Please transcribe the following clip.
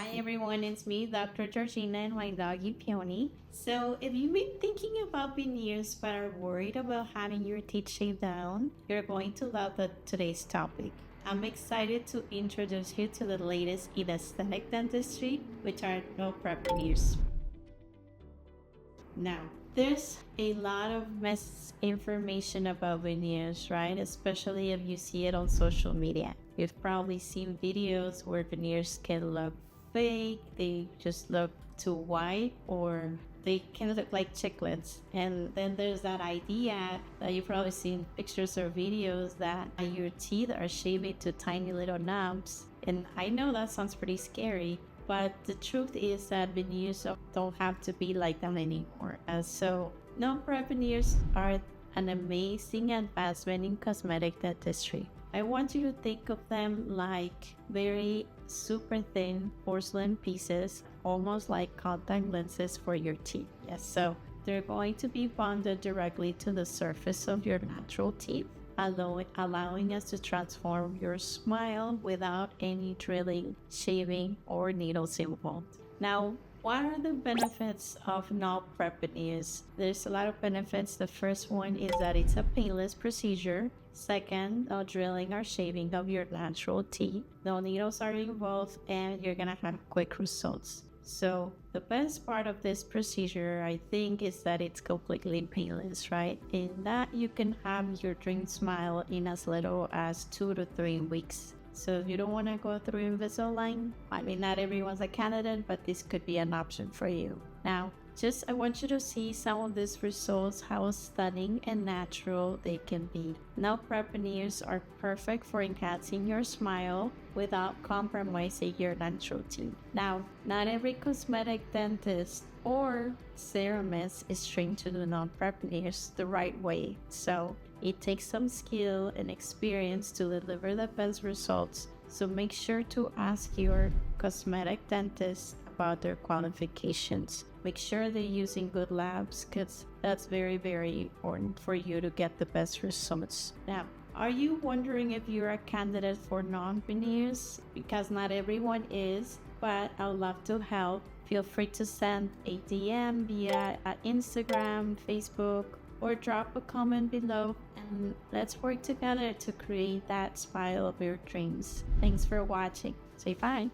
Hi everyone, it's me, Dr. Georgina, and my doggy Peony. So, if you've been thinking about veneers but are worried about having your teeth shaved down, you're going to love today's topic. I'm excited to introduce you to the latest in aesthetic dentistry, which are no prep veneers. Now, there's a lot of misinformation about veneers, right? Especially if you see it on social media. You've probably seen videos where veneers can look fake, they just look too white, or they can look like chiclets. And then there's that idea that you've probably seen pictures or videos that your teeth are shaved to tiny little knobs. And I know that sounds pretty scary, but the truth is that veneers don't have to be like that anymore. So non-prep veneers are an amazing advancement in cosmetic dentistry. I want you to think of them like very super thin porcelain pieces, almost like contact lenses for your teeth. Yes, so they're going to be bonded directly to the surface of your natural teeth, allowing us to transform your smile without any drilling, shaving, or needles involved. Now, what are the benefits of non-prep veneers? There's a lot of benefits. The first one is that it's a painless procedure. Second, no drilling or shaving of your natural teeth. No needles are involved, and you're gonna have quick results. So the best part of this procedure, I think, is that it's completely painless, right? In that you can have your dream smile in as little as 2 to 3 weeks. So if you don't want to go through Invisalign, I mean, not everyone's a candidate, but this could be an option for you. Now, I want you to see some of these results, how stunning and natural they can be. No prep veneers are perfect for enhancing your smile without compromising your natural teeth. Now, not every cosmetic dentist or ceramist is trained to do non-prep veneers the right way. So it takes some skill and experience to deliver the best results. So make sure to ask your cosmetic dentist about their qualifications. Make sure they're using good labs, because that's very, very important for you to get the best results. Now, are you wondering if you're a candidate for non-veneers? Because not everyone is, but I would love to help. Feel free to send a DM via Instagram, Facebook, or drop a comment below, and let's work together to create that smile of your dreams. Thanks for watching. Say bye.